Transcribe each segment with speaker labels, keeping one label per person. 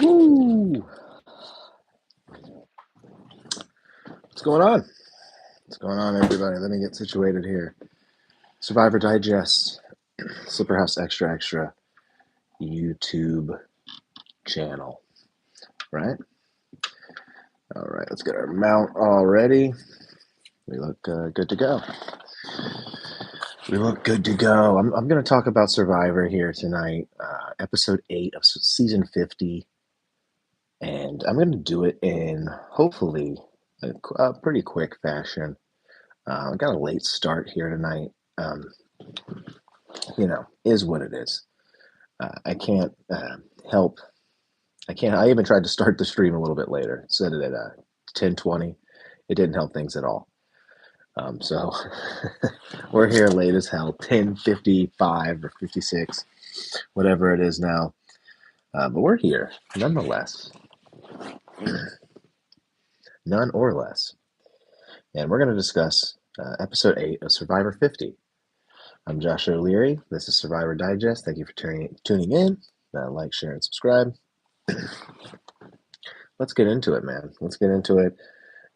Speaker 1: Woo! What's going on? What's going on, everybody? Let me get situated here. Survivor Digest, Slipper House Extra Extra YouTube channel, right? All right, let's get our mount all ready. We look good to go. We look good to go. I'm going to talk about Survivor here tonight, episode 8 of season 50, and I'm going to do it in hopefully a pretty quick fashion. I got a late start here tonight. Is what it is. I can't help. I can't. I even tried to start the stream a little bit later. Set it at 10:20. It didn't help things at all. So we're here late as hell. 10:55 or 56, whatever it is now. But we're here nonetheless, none or less. And we're going to discuss episode 8 of Survivor 50. I'm Josh O'Leary. This is Survivor Digest. Thank you for tuning in. Like, share, and subscribe. Let's get into it, man. Let's get into it.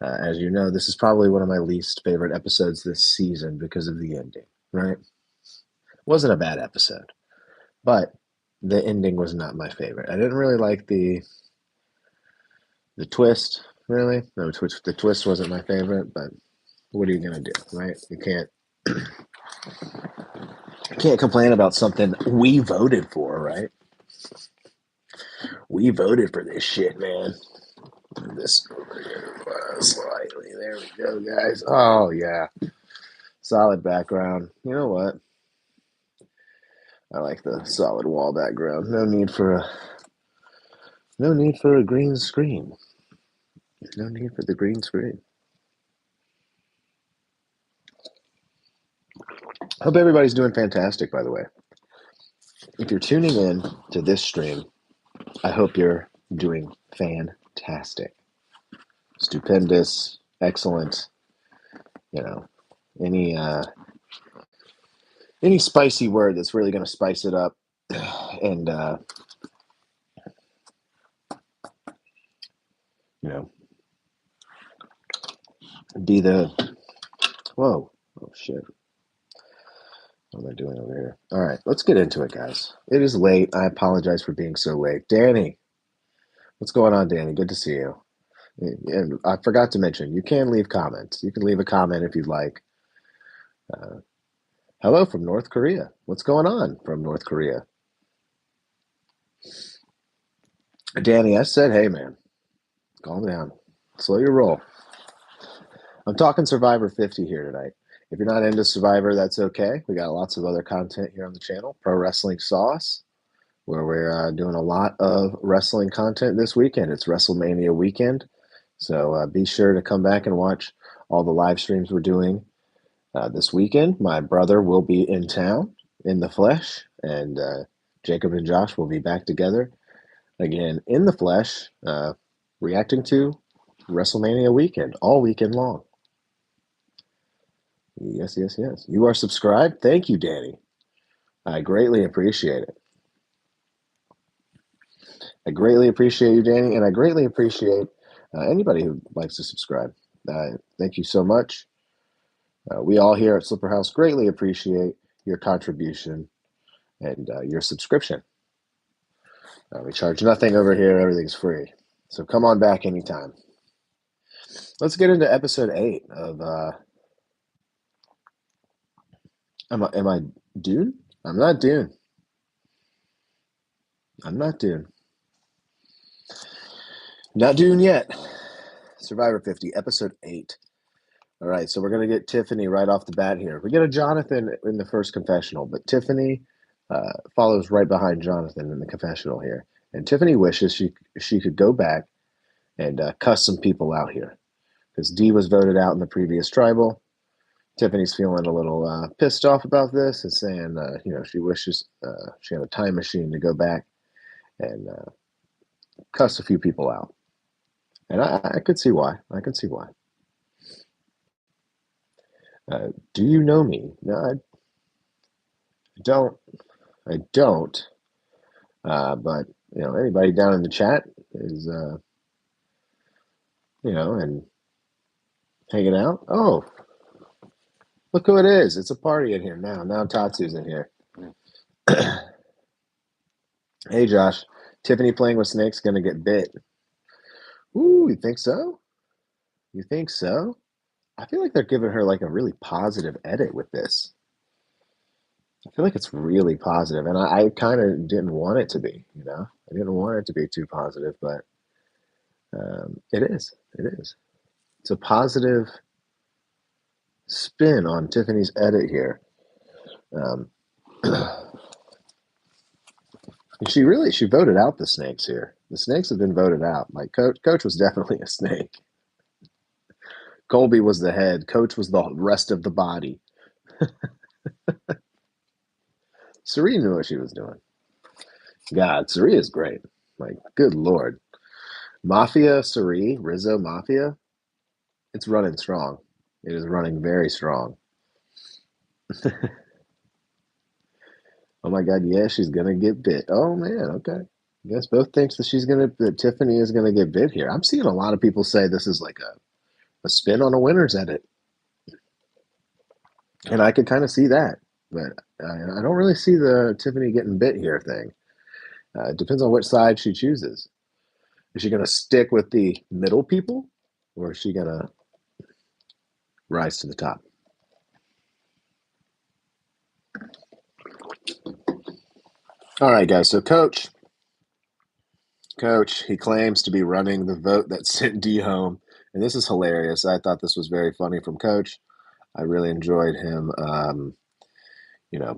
Speaker 1: As you know, this is probably one of my least favorite episodes this season because of the ending, right? Wasn't a bad episode, but the ending was not my favorite. I didn't really like the twist, really. No, the twist wasn't my favorite, but what are you gonna do, right? You can't complain about something we voted for, right? We voted for this shit, man. This over here slightly. There we go, guys. Oh yeah, solid background. You know what? I like the solid wall background. No need for a green screen. No need for the green screen. Hope everybody's doing fantastic, by the way. If you're tuning in to this stream, I hope you're doing fantastic. Stupendous, excellent, you know, any any spicy word that's really gonna spice it up and you know, be the whoa. Oh shit. What am I doing over here? All right, let's get into it, guys. It is late. I apologize for being so late. Danny, what's going on, Danny? Good to see you. And I forgot to mention, you can leave comments. You can leave a comment if you'd like. Uh, Hello from North Korea. What's going on from North Korea? Danny, I said, hey, man, calm down. Slow your roll. I'm talking Survivor 50 here tonight. If you're not into Survivor, that's okay. We got lots of other content here on the channel. Pro Wrestling Sauce, where we're doing a lot of wrestling content this weekend. It's WrestleMania weekend. So be sure to come back and watch all the live streams we're doing this weekend. My brother will be in town in the flesh, and Jacob and Josh will be back together again in the flesh, reacting to WrestleMania weekend all weekend long. Yes, yes, yes. You are subscribed? Thank you, Danny. I greatly appreciate it. I greatly appreciate you, Danny, and I greatly appreciate anybody who likes to subscribe. Thank you so much. We all here at Slipper House greatly appreciate your contribution and your subscription. We charge nothing over here, everything's free. So come on back anytime. Let's get into episode 8 of am I Dune? I'm not Dune. I'm not Dune. Not Dune yet. Survivor 50, episode 8. All right, so we're going to get Tiffany right off the bat here. We get a Jonathan in the first confessional, but Tiffany follows right behind Jonathan in the confessional here. And Tiffany wishes she could go back and cuss some people out here because Dee was voted out in the previous tribal. Tiffany's feeling a little pissed off about this and saying, she wishes she had a time machine to go back and cuss a few people out. And I could see why. I could see why. Do you know me? No, I don't. I don't. But anybody down in the chat is, and hanging out. Oh, look who it is. It's a party in here now. Now Tatsu's in here. Hey, Josh. Tiffany playing with snakes going to get bit. Ooh, you think so? You think so? I feel like they're giving her like a really positive edit with this. I feel like it's really positive, and I kind of didn't want it to be. I didn't want it to be too positive, but it is. It is. It's a positive spin on Tiffany's edit here. She voted out the snakes here. The snakes have been voted out. Like Coach was definitely a snake. Colby was the head. Coach was the rest of the body. Sari knew what she was doing. God, Sari is great. Like, good Lord. Mafia, Sari, Rizzo Mafia, it's running strong. It is running very strong. Oh my God, yeah, she's gonna get bit. Oh man, okay. I guess both thinks that Tiffany is gonna get bit here. I'm seeing a lot of people say this is like a spin on a winner's edit. And I could kind of see that, but I don't really see the Tiffany getting bit here thing. It depends on which side she chooses. Is she going to stick with the middle people, or is she going to rise to the top? All right, guys. So Coach, he claims to be running the vote that sent D home, and this is hilarious. I thought this was very funny from Coach. I really enjoyed him.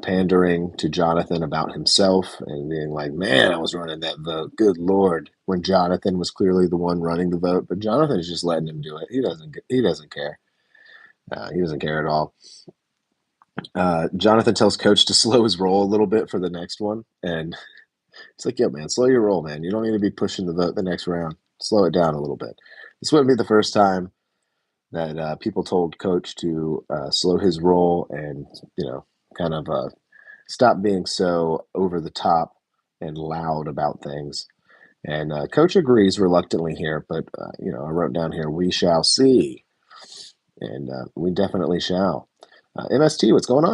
Speaker 1: Pandering to Jonathan about himself and being like, man, I was running that vote. Good Lord. When Jonathan was clearly the one running the vote, but Jonathan is just letting him do it. He doesn't care. He doesn't care at all. Jonathan tells Coach to slow his roll a little bit for the next one. And it's like, yo, man, slow your roll, man. You don't need to be pushing the vote the next round. Slow it down a little bit. This wouldn't be the first time that people told Coach to slow his roll and, kind of stop being so over the top and loud about things. And Coach agrees reluctantly here, but I wrote down here, we shall see, and we definitely shall. MST, what's going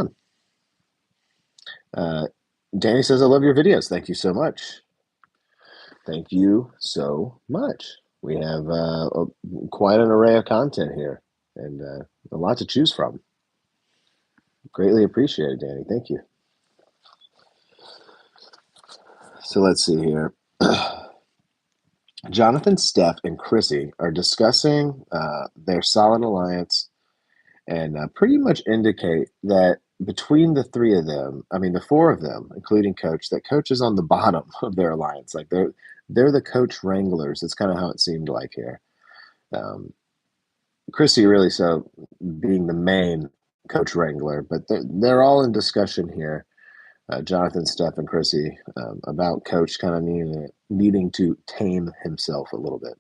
Speaker 1: on? Danny says, I love your videos. Thank you so much. Thank you so much. We have quite an array of content here and a lot to choose from. Greatly appreciated, Danny. Thank you. So let's see here. Jonathan, Steph, and Chrissy are discussing their solid alliance and pretty much indicate that between the three of them, I mean the four of them, including Coach, that Coach is on the bottom of their alliance. Like they're the Coach wranglers. That's kind of how it seemed like here. Chrissy really so being the main Coach wrangler, but they're all in discussion here. Jonathan, Steph, and Chrissy about Coach kind of needing to tame himself a little bit.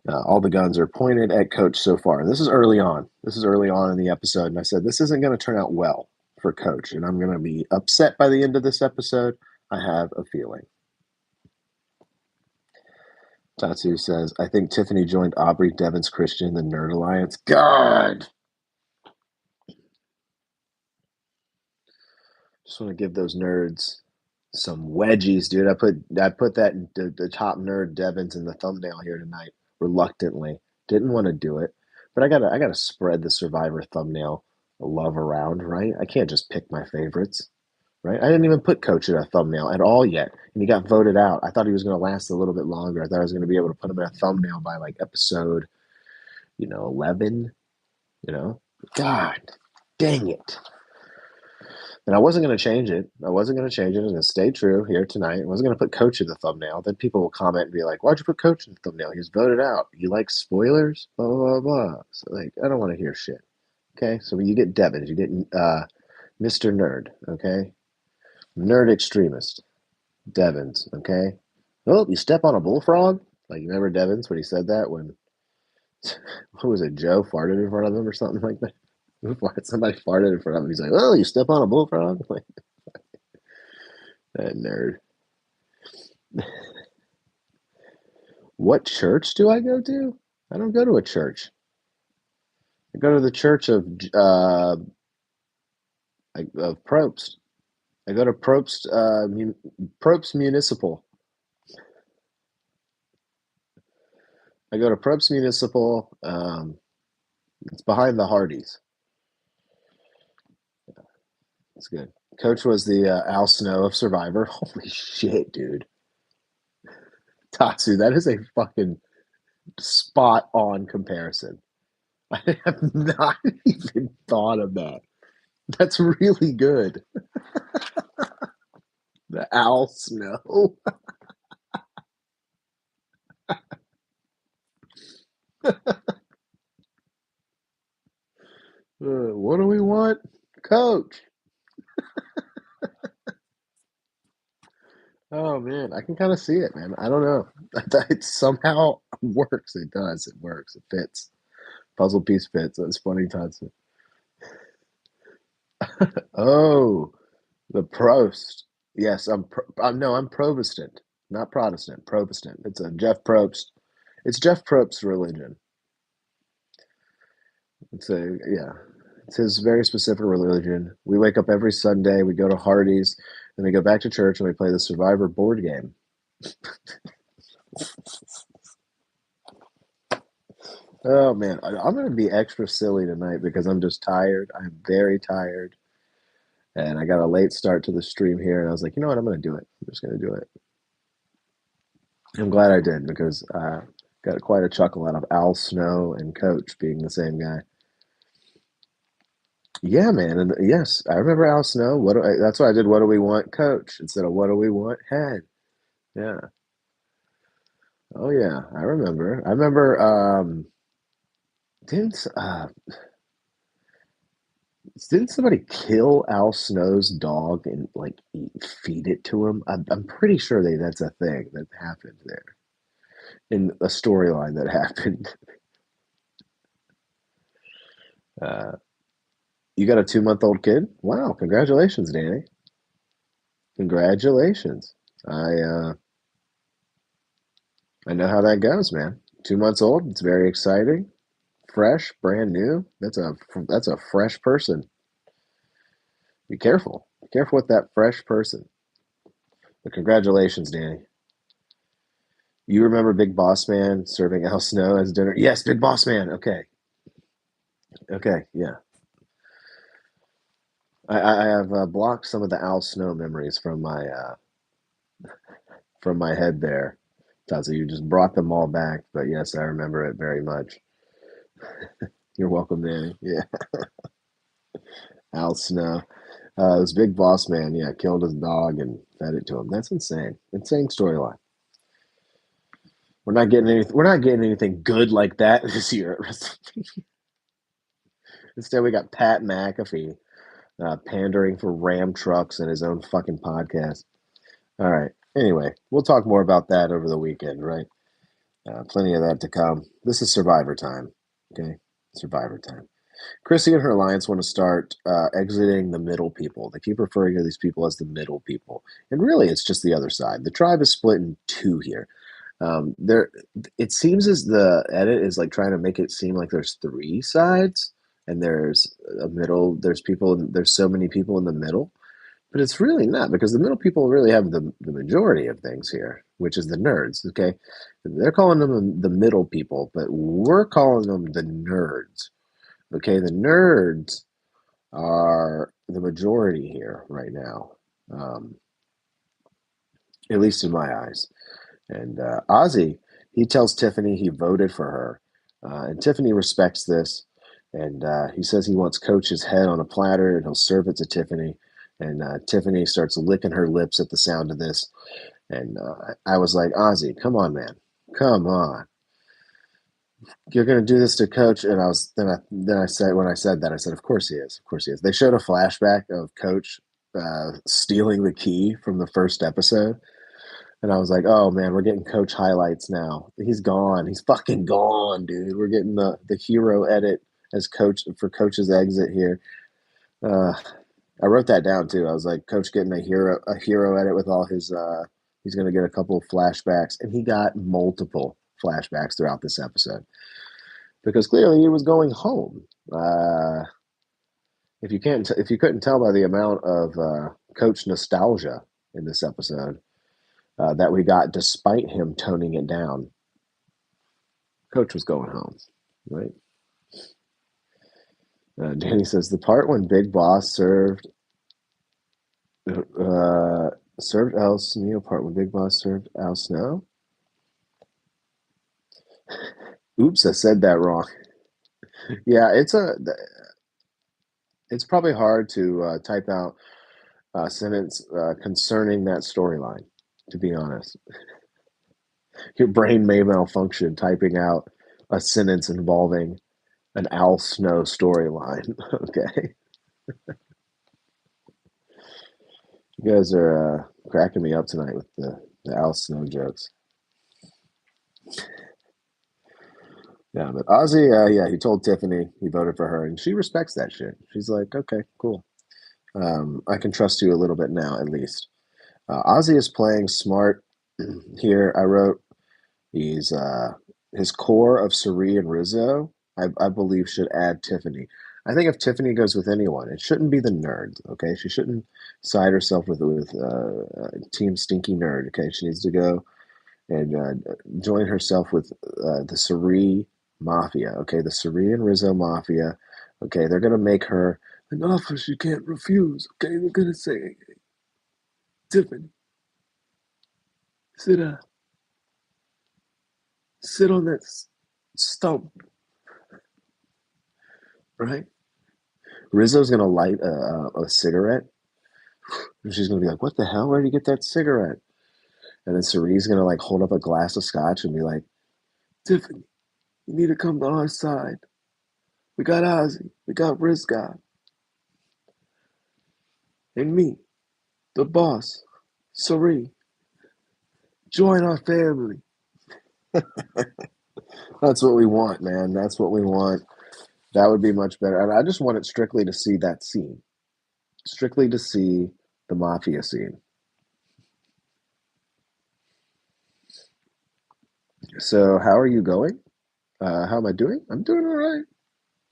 Speaker 1: All the guns are pointed at Coach so far. And this is early on. This is early on in the episode. And I said, this isn't going to turn out well for Coach. And I'm going to be upset by the end of this episode. I have a feeling. Tatsu says, I think Tiffany joined Aubrey, Devins, Christian, the Nerd Alliance. God! Just want to give those nerds some wedgies, dude. I put that the top nerd Devins in the thumbnail here tonight reluctantly. Didn't want to do it, but I gotta spread the Survivor thumbnail love around, right? I can't just pick my favorites, right? I didn't even put Coach in a thumbnail at all yet, and he got voted out. I thought he was going to last a little bit longer. I thought I was going to be able to put him in a thumbnail by like episode, 11. God, dang it. And I wasn't going to change it. I wasn't going to change it. I was going to stay true here tonight. I wasn't going to put Coach in the thumbnail. Then people will comment and be like, why'd you put Coach in the thumbnail? He was voted out. You like spoilers? Blah, blah, blah, blah. So, I don't want to hear shit. Okay? So when you get Devins, you get Mr. Nerd. Okay? Nerd extremist. Devins. Okay? Oh, you step on a bullfrog? Like, you remember Devins when he said that when, what was it, Joe farted in front of him or something like that? Somebody farted in front of him. He's like, oh, you step on a bullfrog? Like, that nerd. What church do I go to? I don't go to a church. I go to the church of Probst. I go to Probst Municipal. I go to Probst Municipal. It's behind the Hardys. It's good. Coach was the Al Snow of Survivor. Holy shit, dude. Tatsu, that is a fucking spot on comparison. I have not even thought of that. That's really good. The Al Snow. What do we want? Coach. Oh man, I can kind of see it, man. I don't know. It somehow works. It does. It works. It fits. Puzzle piece fits. That's funny, Tatsu. Oh, the Prost. Yes, no, I'm Protestant, not Protestant. Protestant. It's a Jeff Probst. It's Jeff Probst's religion. It's a yeah. It's his very specific religion. We wake up every Sunday. We go to Hardee's, then we go back to church and we play the Survivor board game. Oh man, I'm going to be extra silly tonight because I'm just tired. I'm very tired, and I got a late start to the stream here. And I was like, you know what? I'm going to do it. I'm just going to do it. I'm glad I did because got quite a chuckle out of Al Snow and Coach being the same guy. Yeah, man, and yes, I remember Al Snow. That's why I did. What do we want, Coach, instead of what do we want, Head. Yeah. Oh yeah, I remember. I remember. Didn't didn't somebody kill Al Snow's dog and like feed it to him? I'm pretty sure that's a thing that happened there in a storyline that happened. Uh, you got a 2-month-old kid? Wow, congratulations, Danny. Congratulations. I know how that goes, man. 2 months old. It's very exciting, fresh, brand new. That's a fresh person. Be careful. Be careful with that fresh person. But congratulations, Danny. You remember Big Boss Man serving Al Snow as dinner? Yes, Big Boss Man. Okay. Okay. Yeah. I have blocked some of the Al Snow memories from my head there. Taza, you just brought them all back. But yes, I remember it very much. You're welcome, Danny. Yeah. Al Snow. This Big Boss Man, yeah, killed his dog and fed it to him. That's insane. Insane storyline. We're not getting anything good like that this year. Instead, we got Pat McAfee pandering for Ram trucks and his own fucking podcast. All right. Anyway, we'll talk more about that over the weekend, right? Plenty of that to come. This is Survivor time. Okay, Survivor time. Chrissy and her alliance want to start exiting the middle people. They keep referring to these people as the middle people, and really, it's just the other side. The tribe is split in two here. There, it seems as the edit is like trying to make it seem like there's three sides, and there's a middle. There's people. There's so many people in the middle, but it's really not because the middle people really have the majority of things here, which is the nerds. Okay, they're calling them the middle people, but we're calling them the nerds. Okay, the nerds are the majority here right now, um, at least in my eyes. And Ozzy, he tells Tiffany he voted for her, and Tiffany respects this. And he says he wants Coach's head on a platter, and he'll serve it to Tiffany. And Tiffany starts licking her lips at the sound of this. And I was like, Ozzy, come on, man, come on. You're gonna do this to Coach, and I said when I said that I said, of course he is, of course he is. They showed a flashback of Coach stealing the key from the first episode, and I was like, oh man, we're getting Coach highlights now. He's gone, he's fucking gone, dude. We're getting the hero edit as Coach for Coach's exit here. Uh, I wrote that down too. I was like, Coach getting a hero edit with all his He's going to get a couple of flashbacks, and he got multiple flashbacks throughout this episode because clearly he was going home. If you couldn't tell by the amount of Coach nostalgia in this episode that we got, despite him toning it down, Coach was going home, right? Danny says the part when Big Boss served Al Snow part when Big Boss served Al Snow. Oops, I said that wrong. Yeah, it's probably hard to type out a sentence concerning that storyline. To be honest, your brain may malfunction typing out a sentence involving an Al Snow storyline. Okay, you guys are cracking me up tonight with the Al Snow jokes. Yeah, but Ozzy, yeah, he told Tiffany he voted for her, and she respects that shit. She's like, okay, cool. I can trust you a little bit now, at least. Ozzy is playing smart here. I wrote he's his core of Cirie and Rizzo. I believe should add Tiffany. I think if Tiffany goes with anyone, it shouldn't be the nerd. Okay, she shouldn't side herself with Team Stinky Nerd. Okay, she needs to go and join herself with the Cirie Mafia. Okay, the Cirie and Rizzo Mafia. Okay, they're gonna make her an offer she can't refuse. Okay, they're gonna say, Tiffany, sit sit on that stump, right? Rizzo's gonna light a cigarette, and she's gonna be like, "What the hell? Where did you get that cigarette?" And then Cirie's gonna like hold up a glass of scotch and be like, "Tiffany, you need to come to our side. We got Ozzy, we got Rizgod, and me, the boss, Cirie. Join our family." That's what we want, man. That's what we want. That would be much better. And I just want it strictly to see that scene, strictly to see the mafia scene. So, how are you going? How am I doing? I'm doing all right.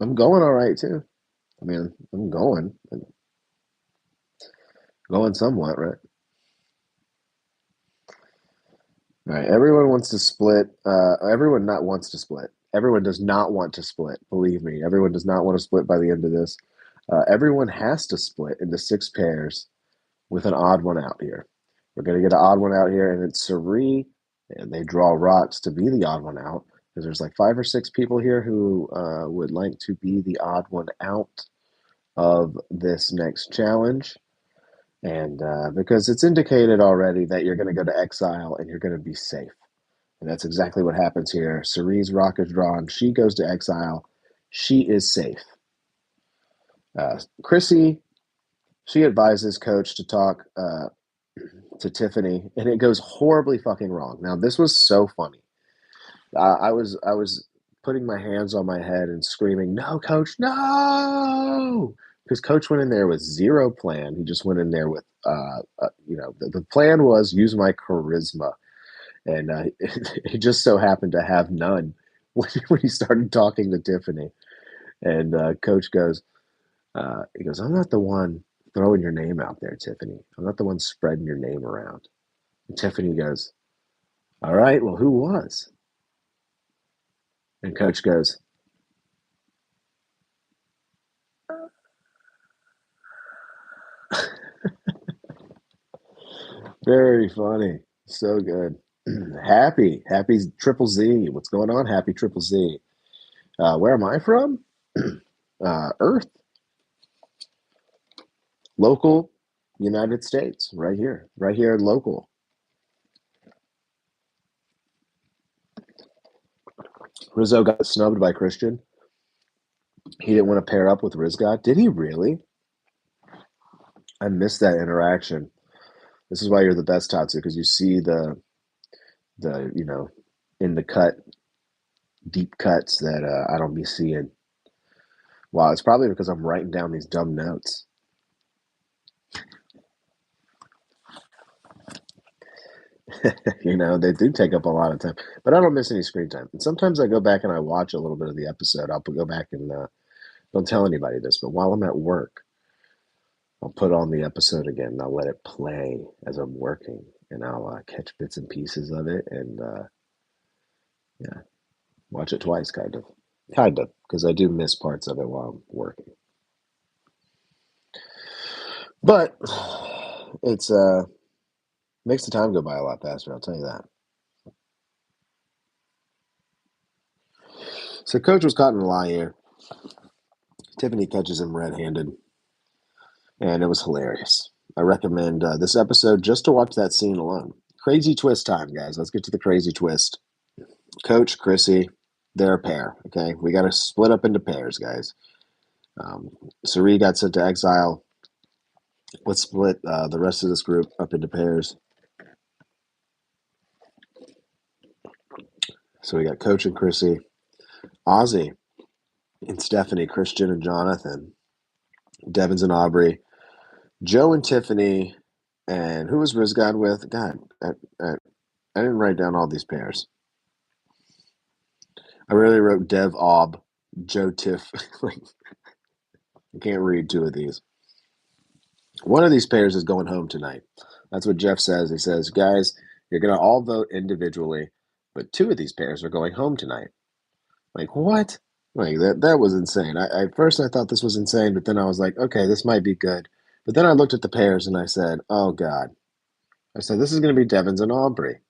Speaker 1: I'm going all right too. I mean, I'm going somewhat, right? All right. Everyone wants to split. Everyone not wants to split. Everyone does not want to split. Believe me, everyone does not want to split by the end of this. Everyone has to split into six pairs with an odd one out here. We're going to get an odd one out here, and it's Cirie, and they draw rocks to be the odd one out because there's like five or six people here who would like to be the odd one out of this next challenge. And because it's indicated already that you're going to go to exile and you're going to be safe. And that's exactly what happens here. Cirie's rock is drawn. She goes to exile. She is safe. Chrissy, she advises Coach to talk to Tiffany, and it goes horribly fucking wrong. Now, this was so funny. I was putting my hands on my head and screaming, "No, Coach, no!" Because Coach went in there with zero plan. He just went in there with, the plan was use my charisma, and he just so happened to have none when he started talking to Tiffany. And Coach goes, he goes, "I'm not the one throwing your name out there, Tiffany. I'm not the one spreading your name around." And Tiffany goes, "All right, well, who was?" And Coach goes, "Very funny. So good." Happy's Triple Z. What's going on, Happy Triple Z? Where am I from? Earth, local, United States, right here, local. Rizzo got snubbed by Christian. He didn't want to pair up with Rizgod. Did he really? I missed that interaction. This is why you're the best, Tatsu, because you see the in the cut deep cuts that I don't be seeing. Wow, it's probably because I'm writing down these dumb notes. They do take up a lot of time, but I don't miss any screen time. And sometimes I go back and I watch a little bit of the episode. I'll go back and don't tell anybody this, but while I'm at work, I'll put on the episode again and I'll let it play as I'm working, and I'll catch bits and pieces of it and yeah, watch it twice, kind of, because I do miss parts of it while I'm working. But it's makes the time go by a lot faster. I'll tell you that. So Coach was caught in a lie here. Tiffany catches him red-handed, and it was hilarious. I recommend this episode just to watch that scene alone. Crazy twist time, guys. Let's get to the crazy twist. Coach, Chrissy, they're a pair. Okay, we got to split up into pairs, guys. Um, Cirie got sent to exile. Let's split the rest of this group up into pairs. So we got Coach and Chrissy, Ozzy and Stephanie, Christian and Jonathan, Devins and Aubrey, Joe and Tiffany, and who was Rizgod with? God, I didn't write down all these pairs. I really wrote Dev Aub, Joe Tiff. Like, I can't read two of these. One of these pairs is going home tonight. That's what Jeff says. He says, guys, you're going to all vote individually, but two of these pairs are going home tonight. Like, what? Like, that was insane. At first I thought this was insane, but then I was like, okay, this might be good. But then I looked at the pairs and I said, oh, God. I said, this is going to be Devins and Aubrey.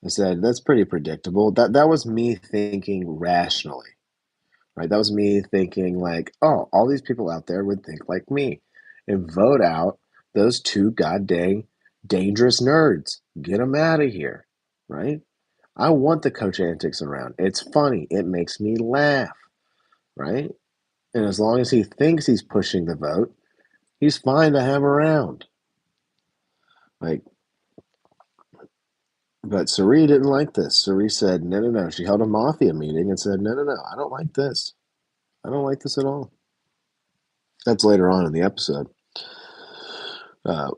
Speaker 1: I said, that's pretty predictable. That was me thinking rationally, right? That was me thinking like, oh, all these people out there would think like me and vote out those two goddamn dangerous nerds. Get them out of here, right? I want the coach antics around. It's funny. It makes me laugh, right? And as long as he thinks he's pushing the vote, he's fine to have around. Like, but Cirie didn't like this. Cirie said, no, no, no. She held a mafia meeting and said, no, no, no. I don't like this. I don't like this at all. That's later on in the episode.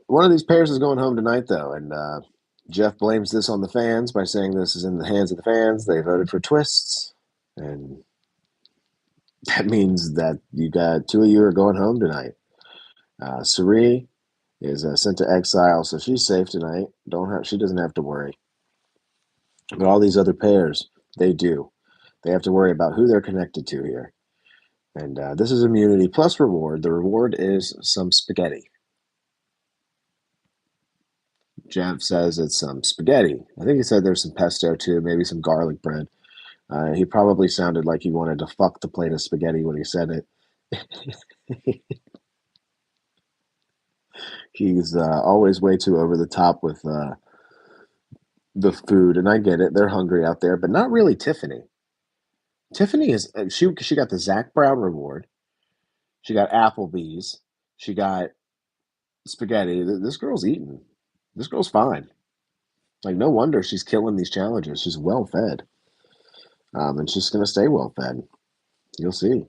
Speaker 1: One of these pairs is going home tonight, though, and Jeff blames this on the fans by saying this is in the hands of the fans. They voted for twists, and that means that you got two of you are going home tonight. Cirie is sent to exile, so she's safe tonight. She doesn't have to worry. But all these other pairs, they do. They have to worry about who they're connected to here. And this is immunity plus reward. The reward is some spaghetti. Jeff says it's some spaghetti. I think he said there's some pesto too, maybe some garlic bread. He probably sounded like he wanted to fuck the plate of spaghetti when he said it. He's always way too over the top with the food, and I get it. They're hungry out there, but not really Tiffany. Tiffany is she got the Zach Brown reward. She got Applebee's. She got spaghetti. This girl's eating. This girl's fine. Like, no wonder she's killing these challenges. She's well fed, and she's going to stay well fed. You'll see.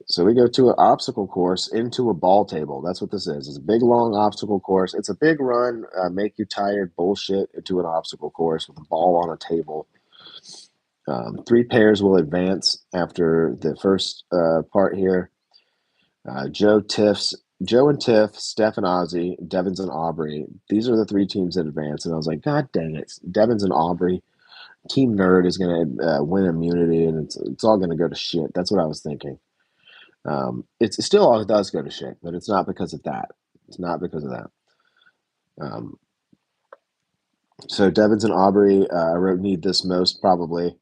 Speaker 1: So we go to an obstacle course into a ball table. That's what this is. It's a big, long obstacle course. It's a big run, make you tired bullshit into an obstacle course with a ball on a table. Three pairs will advance after the first part here. Joe and Tiff, Steph and Ozzy, Devins and Aubrey. These are the three teams that advance. And I was like, God dang it. Devins and Aubrey. Team Nerd is going to win immunity, and it's all going to go to shit. That's what I was thinking. It's still all does go to shit, but it's not because of that. It's not because of that. Um, so Devins and Aubrey, I wrote need this most probably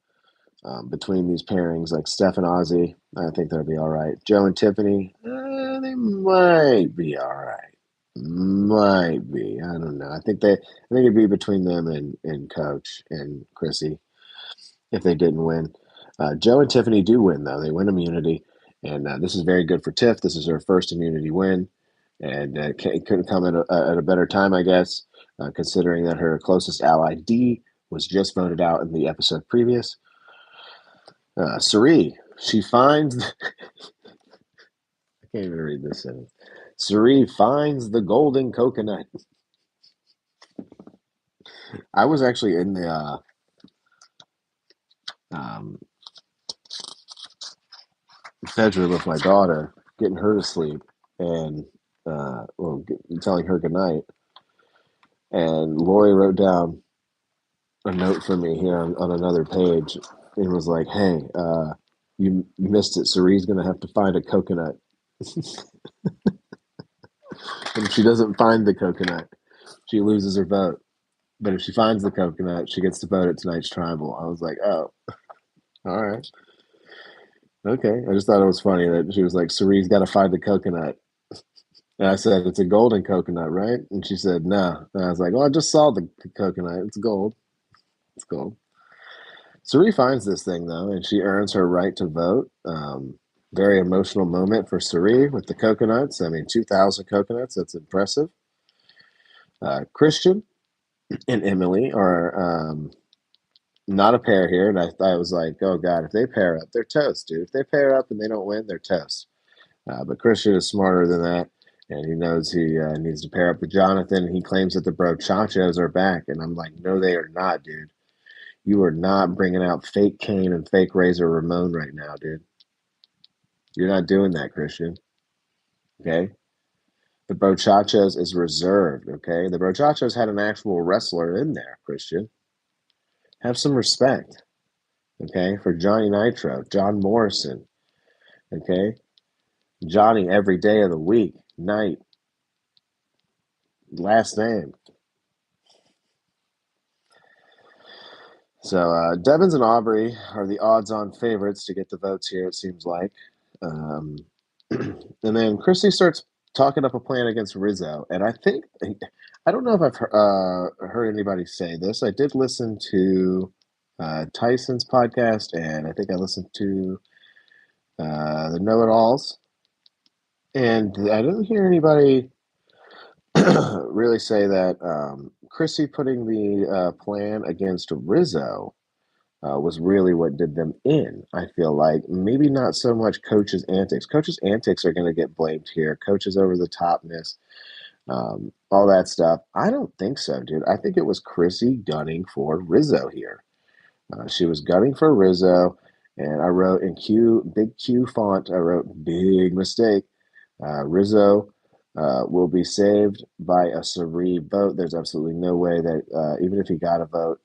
Speaker 1: between these pairings, like Steph and Ozzy. I think they'll be all right. Joe and Tiffany, they might be all right. Might be. I don't know. I think it'd be between them and Coach and Chrissy if they didn't win. Joe and Tiffany do win, though. They win immunity, and this is very good for Tiff. This is her first immunity win, and it couldn't come at a better time, I guess, considering that her closest ally, D, was just voted out in the episode previous. Cirie, she finds. I can't even read this sentence. Cirie finds the golden coconut. I was actually in the um, bedroom with my daughter, getting her to sleep, and telling her goodnight. And Lori wrote down a note for me here on another page, and was like, "Hey, you missed it. Cerie's gonna have to find a coconut, and if she doesn't find the coconut, she loses her vote. But if she finds the coconut, she gets to vote at tonight's tribal." I was like, "Oh, all right, okay." I just thought it was funny that she was like, "Cerie's got to find the coconut." And I said, "It's a golden coconut, right?" And she said, "No." And I was like, "Well, I just saw the coconut. It's gold. It's gold." Cerie finds this thing, though, and she earns her right to vote. Very emotional moment for Cerie with the coconuts. I mean, 2,000 coconuts. That's impressive. Christian and Emily are not a pair here. And I was like, oh, God, if they pair up, they're toast, dude. If they pair up and they don't win, they're toast. But Christian is smarter than that. And he knows he needs to pair up with Jonathan. And he claims that the Brochachos are back. And I'm like, no, they are not, dude. You are not bringing out fake Kane and fake Razor Ramon right now, dude. You're not doing that, Christian. Okay? The Brochachos is reserved, okay? The Brochachos had an actual wrestler in there, Christian. Have some respect, okay? For Johnny Nitro, John Morrison, okay? Johnny every day of the week, night, last name. So Devins and Aubrey are the odds-on favorites to get the votes here, it seems like. Um, and then Christy starts talking up a plan against Rizzo. And I don't know if I've heard anybody say this. I did listen to Tyson's podcast, and I think I listened to the Know It Alls. And I didn't hear anybody really say that Chrissy putting the plan against Rizzo was really what did them in. I feel like maybe not so much coaches' antics. Coaches' antics are going to get blamed here. Coaches over the topness, all that stuff. I don't think so, dude. I think it was Chrissy gunning for Rizzo here. She was gunning for Rizzo, and I wrote in big Q font. I wrote big mistake. Rizzo will be saved by a Cerie vote. There's absolutely no way that even if he got a vote,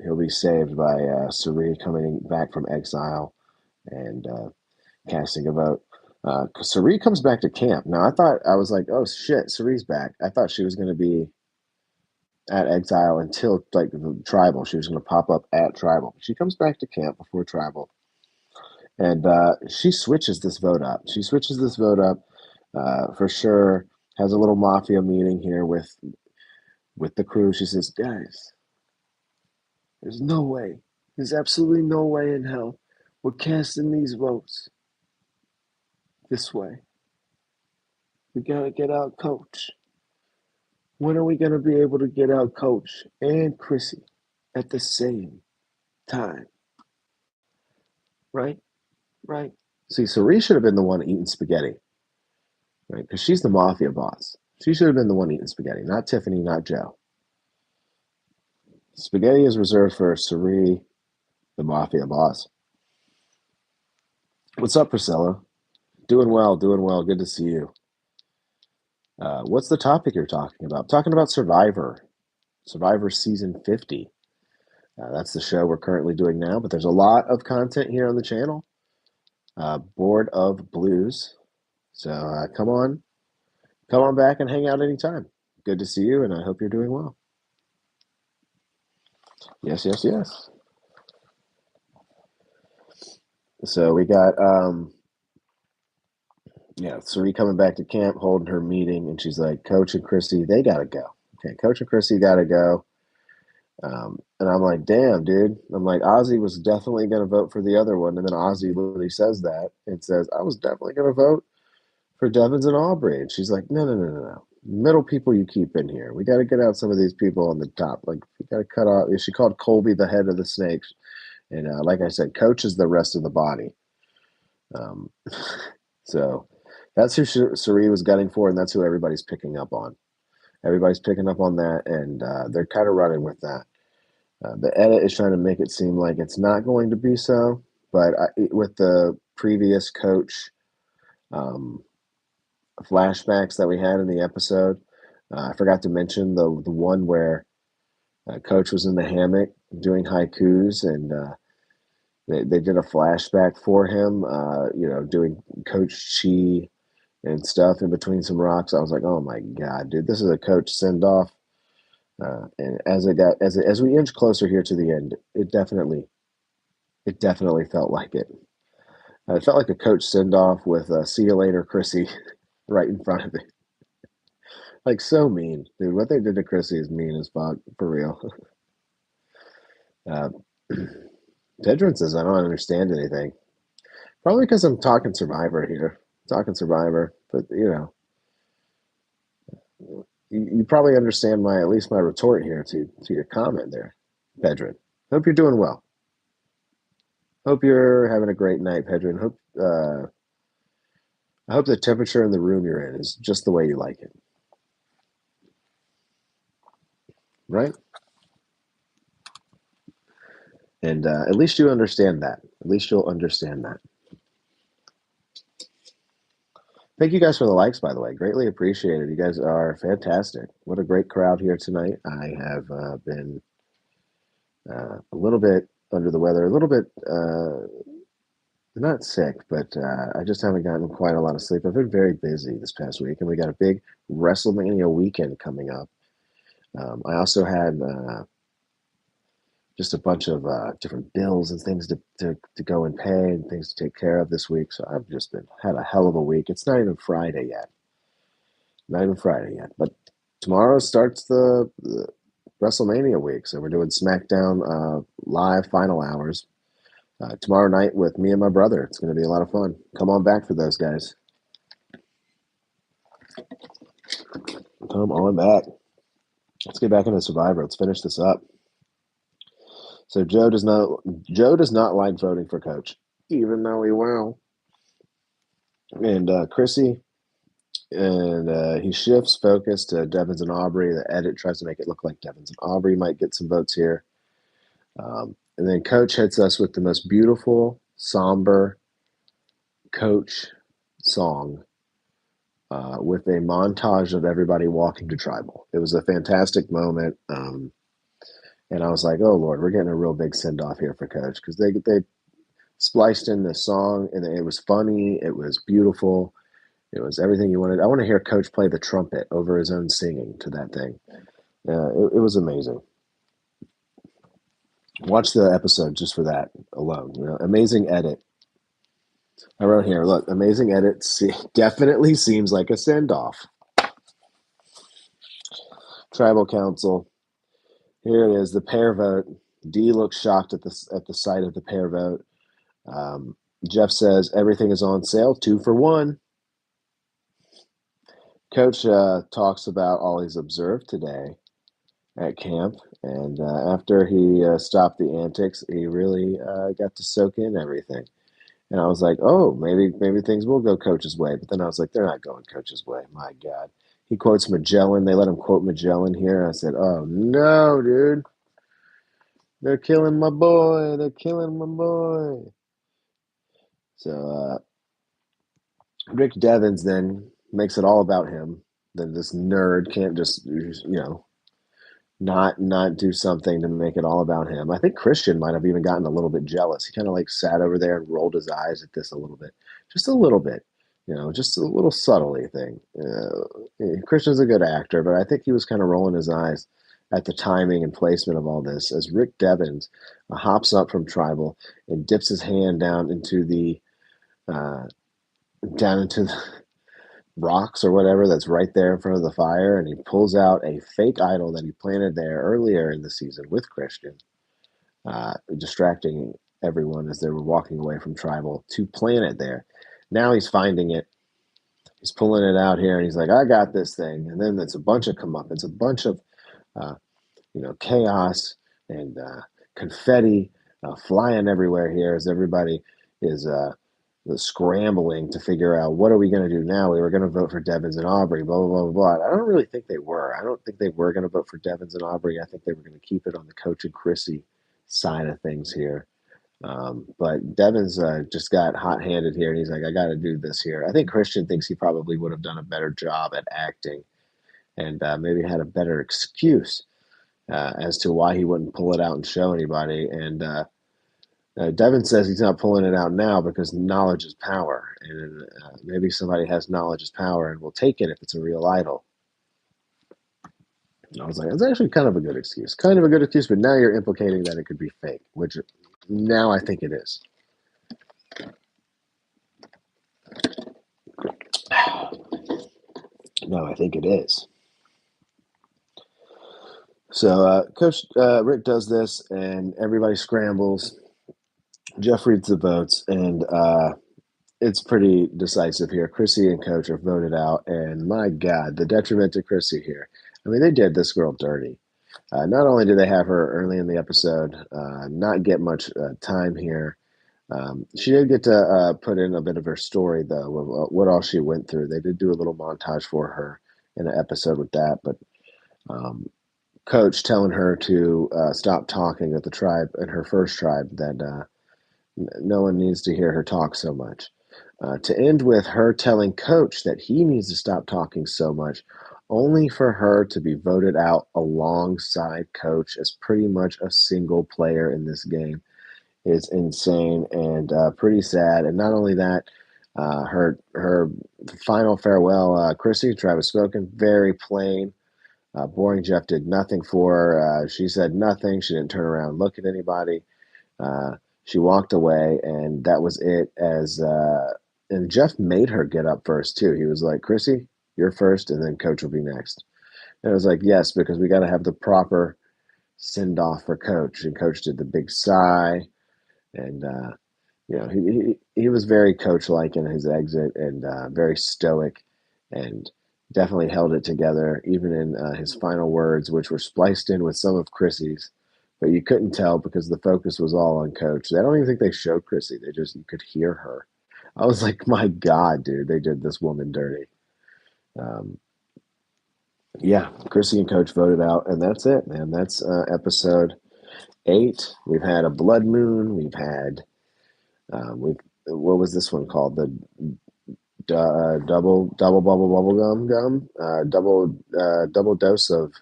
Speaker 1: he'll be saved by Cerie coming back from exile and casting a vote. Cerie comes back to camp. Now, I was like, oh shit, Cerie's back. I thought she was going to be at exile until like the tribal. She was going to pop up at tribal. She comes back to camp before tribal, and she switches this vote up. She switches this vote up for sure. Has a little mafia meeting here with the crew. She says, guys, there's no way. There's absolutely no way in hell we're casting these votes this way. We gotta get out coach. When are we gonna be able to get out coach and Chrissy at the same time? Right? Right? See, Cerie should have been the one eating spaghetti, right? Because she's the mafia boss. She should have been the one eating spaghetti, not Tiffany, not Joe. Spaghetti is reserved for Cerie, the mafia boss. What's up, Priscilla? Doing well, doing well. Good to see you. What's the topic you're talking about? I'm talking about Survivor, Survivor season 50. That's the show we're currently doing now, but there's a lot of content here on the channel. Board of Blues. So come on back and hang out anytime. Good to see you, and I hope you're doing well. Yes, yes, yes. So we got yeah, Suri coming back to camp, holding her meeting, and she's like, Coach and Christy, they gotta go. Okay, Coach and Christy gotta go. And I'm like, damn, dude. I'm like, Ozzy was definitely going to vote for the other one. And then Ozzy literally says that and says, I was definitely going to vote for Devins and Aubrey. And she's like, no, no, no, no, no. Middle people you keep in here. We got to get out some of these people on the top. Like, we got to cut off. She called Colby the head of the snakes. And like I said, Coach is the rest of the body. Um, so that's who Suri was gunning for, and that's who everybody's picking up on. Everybody's picking up on that, and they're kind of running with that. The edit is trying to make it seem like it's not going to be so, but with the previous coach um, flashbacks that we had in the episode, I forgot to mention the one where Coach was in the hammock doing haikus, and they did a flashback for him, doing Coach Chi and stuff in between some rocks. I was like, oh my god, dude, this is a Coach send off. And as we inch closer here to the end, it definitely felt like it. It felt like a Coach send off with "See you later, Chrissy" right in front of it. Like so mean, dude. What they did to Chrissy is mean as fuck, for real. Uh, Pedron says I don't understand anything. Probably because I'm talking Survivor here, talking Survivor. But you probably understand my at least my retort here to your comment there, Pedron. Hope you're doing well. Hope you're having a great night, Pedron. I hope the temperature in the room you're in is just the way you like it, right? And at least you understand that. At least you'll understand that. Thank you guys for the likes, by the way. Greatly appreciated. You guys are fantastic. What a great crowd here tonight. I have been a little bit under the weather, a little bit not sick, but I just haven't gotten quite a lot of sleep. I've been very busy this past week, and we got a big WrestleMania weekend coming up. I also had just a bunch of different bills and things to go and pay and things to take care of this week. So I've just been had a hell of a week. It's not even Friday yet. Not even Friday yet. But tomorrow starts the WrestleMania week. So we're doing SmackDown live final hours tomorrow night with me and my brother. It's going to be a lot of fun. Come on back for those guys. Come on back. Let's get back into Survivor. Let's finish this up. So Joe does not like voting for Coach, even though he will. And Chrissy, and he shifts focus to Devins and Aubrey. The edit tries to make it look like Devins and Aubrey might get some votes here. And then Coach hits us with the most beautiful, somber Coach song with a montage of everybody walking to Tribal. It was a fantastic moment. And I was like, oh, Lord, we're getting a real big send off here for Coach because they spliced in this song and it was funny. It was beautiful. It was everything you wanted. I want to hear Coach play the trumpet over his own singing to that thing. It was amazing. Watch the episode just for that alone. Amazing edit. I wrote here, look, amazing edit. Definitely seems like a send off. Tribal Council. Here it is, the pair vote. D looks shocked at the sight of the pair vote. Jeff says everything is on sale, 2 for 1. Coach talks about all he's observed today at camp, and after he stopped the antics, he really got to soak in everything. And I was like, oh, maybe things will go Coach's way. But then I was like, they're not going Coach's way. My God. He quotes Magellan. They let him quote Magellan here. I said, oh, no, dude. They're killing my boy. They're killing my boy. So Rick Devens then makes it all about him. Then this nerd can't just, not do something to make it all about him. I think Christian might have even gotten a little bit jealous. He kind of like sat over there and rolled his eyes at this a little bit, just a little bit, just a little subtly thing. Christian's a good actor, but I think he was kind of rolling his eyes at the timing and placement of all this as Rick Devens hops up from Tribal and dips his hand uh, down into the rocks or whatever that's right there in front of the fire, and he pulls out a fake idol that he planted there earlier in the season with Christian, distracting everyone as they were walking away from Tribal to plant it there. Now he's finding it. He's pulling it out here, and he's like, "I got this thing." And then it's a bunch of comeuppance, a bunch of uh, chaos and confetti flying everywhere here as everybody is scrambling to figure out what are we going to do now. We were going to vote for Devins and Aubrey, blah, blah, blah, blah. I don't really think they were. I don't think they were going to vote for Devins and Aubrey. I think they were going to keep it on the Coach and Chrissy side of things here. But Devins just got hot-handed here, and he's like, I got to do this here. I think Christian thinks he probably would have done a better job at acting and maybe had a better excuse as to why he wouldn't pull it out and show anybody. And Devin says he's not pulling it out now because knowledge is power, and maybe somebody has knowledge is power and will take it if it's a real idol. And I was like, that's actually kind of a good excuse. Kind of a good excuse, but now you're implicating that it could be fake, which now I think it is. No, I think it is. So Coach Rick does this, and everybody scrambles. Jeff reads the votes, and it's pretty decisive here. Chrissy and Coach are voted out, and my God, the detriment to Chrissy here. I mean, they did this girl dirty. Not only did they have her early in the episode, not get much time here, she did get to put in a bit of her story, though, of what all she went through. They did do a little montage for her in an episode with that, but Coach telling her to stop talking at the tribe, at her first tribe, that no one needs to hear her talk so much. To end with her telling Coach that he needs to stop talking so much, only for her to be voted out alongside Coach as pretty much a single player in this game is insane and pretty sad. And not only that, her final farewell, Chrissy, Travis spoken, very plain. Boring Jeff did nothing for her. She said nothing. She didn't turn around and look at anybody. She walked away, and that was it. And Jeff made her get up first too. He was like, "Chrissy, you're first, and then Coach will be next." And I was like, "Yes," because we got to have the proper send off for Coach. And Coach did the big sigh, and he was very Coach-like in his exit, and very stoic, and definitely held it together, even in his final words, which were spliced in with some of Chrissy's. But you couldn't tell because the focus was all on Coach. I don't even think they showed Chrissy. You could hear her. I was like, my God, dude, they did this woman dirty. Um, yeah, Chrissy and Coach voted out, and that's it, man. That's episode 8. We've had a blood moon. We've what was this one called? The double bubble gum double dose of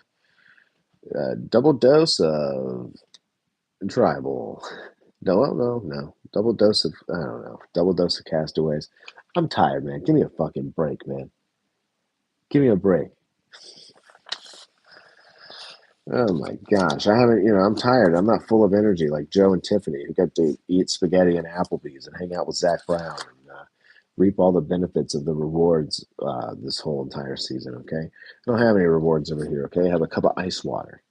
Speaker 1: tribal. No. Double dose of I don't know. Double dose of castaways. I'm tired, man. Give me a fucking break, man. Give me a break. Oh my gosh, I haven't. I'm tired. I'm not full of energy like Joe and Tiffany, who got to eat spaghetti and Applebee's and hang out with Zach Brown and reap all the benefits of the rewards this whole entire season. Okay, I don't have any rewards over here. Okay, I have a cup of ice water.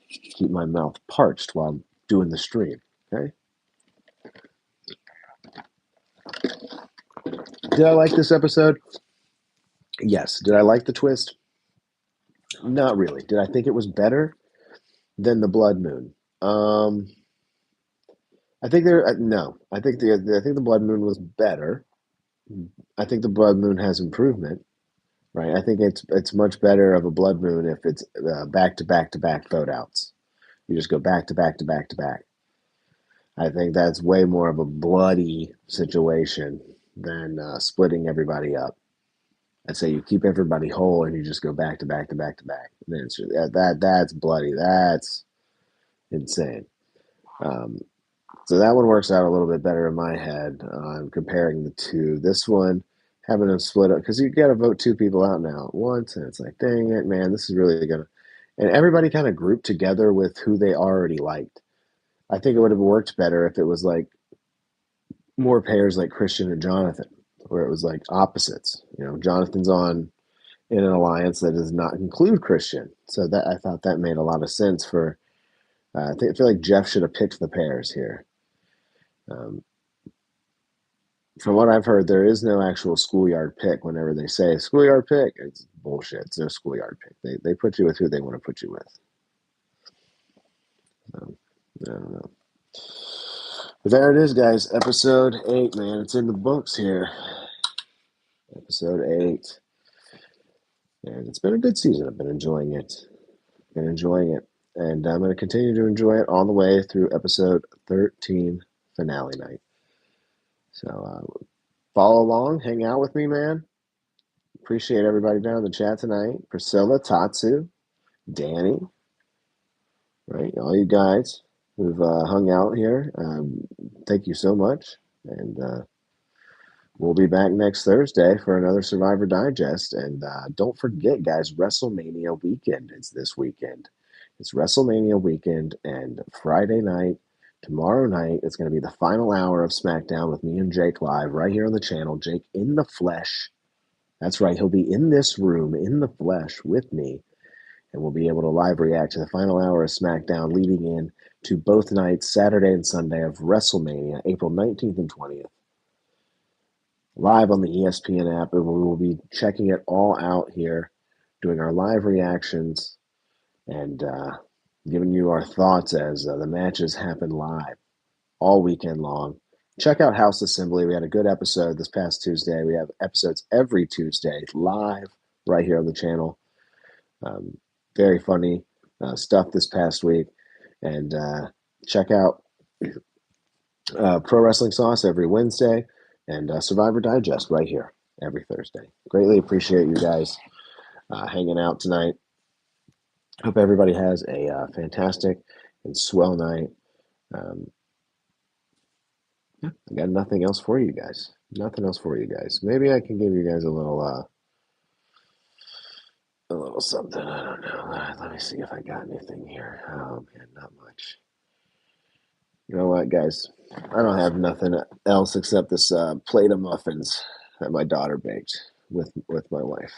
Speaker 1: Keep my mouth parched while I'm doing the stream. Okay. Did I like this episode? Yes. Did I like the twist? Not really. Did I think it was better than the Blood Moon? I think there. No, I think the Blood Moon was better. I think the Blood Moon has improvement, right? I think it's much better of a Blood Moon if it's back to back to back vote outs. You just go back to back to back to back. I think that's way more of a bloody situation than splitting everybody up. I'd say you keep everybody whole and you just go back to back to back to back. And then that's bloody. That's insane. Um, so that one works out a little bit better in my head comparing the two. This one, having them split up, because you got to vote 2 people out now at once, and it's like, dang it, man, this is really going to. And everybody kind of grouped together with who they already liked. I think it would have worked better if it was like more pairs like Christian and Jonathan, where it was like opposites. Jonathan's on in an alliance that does not include Christian. So that I thought that made a lot of sense for. I feel like Jeff should have picked the pairs here. Um, from what I've heard, there is no actual schoolyard pick. Whenever they say schoolyard pick, it's bullshit. It's no schoolyard pick. They put you with who they want to put you with. I don't know. But there it is, guys. Episode 8, man. It's in the books here. Episode 8. And it's been a good season. I've been enjoying it. And I'm going to continue to enjoy it all the way through episode 13, finale night. So follow along, hang out with me, man. Appreciate everybody down in the chat tonight. Priscilla, Tatsu, Danny, right? All you guys who've hung out here. Thank you so much. And we'll be back next Thursday for another Survivor Digest. And don't forget, guys, WrestleMania weekend is this weekend. It's WrestleMania weekend, and Friday night, tomorrow night, it's going to be the final hour of SmackDown with me and Jake live right here on the channel. Jake in the flesh. That's right. He'll be in this room in the flesh with me, and we'll be able to live react to the final hour of SmackDown leading in to both nights, Saturday and Sunday, of WrestleMania, April 19th and 20th. Live on the ESPN app, and we will be checking it all out here, doing our live reactions, and giving you our thoughts as the matches happen live all weekend long. Check out House Assembly. We had a good episode this past Tuesday. We have episodes every Tuesday live right here on the channel. Very funny stuff this past week. And check out Pro Wrestling Sauce every Wednesday, and Survivor Digest right here every Thursday. Greatly appreciate you guys hanging out tonight. Hope everybody has a fantastic and swell night. Yeah, I got nothing else for you guys. Nothing else for you guys. Maybe I can give you guys a little something. I don't know. Let me see if I got anything here. Oh man, not much. You know what, guys? I don't have nothing else except this plate of muffins that my daughter baked with my wife.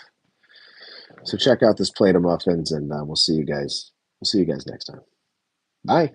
Speaker 1: So check out this plate of muffins, and we'll see you guys. We'll see you guys next time. Bye.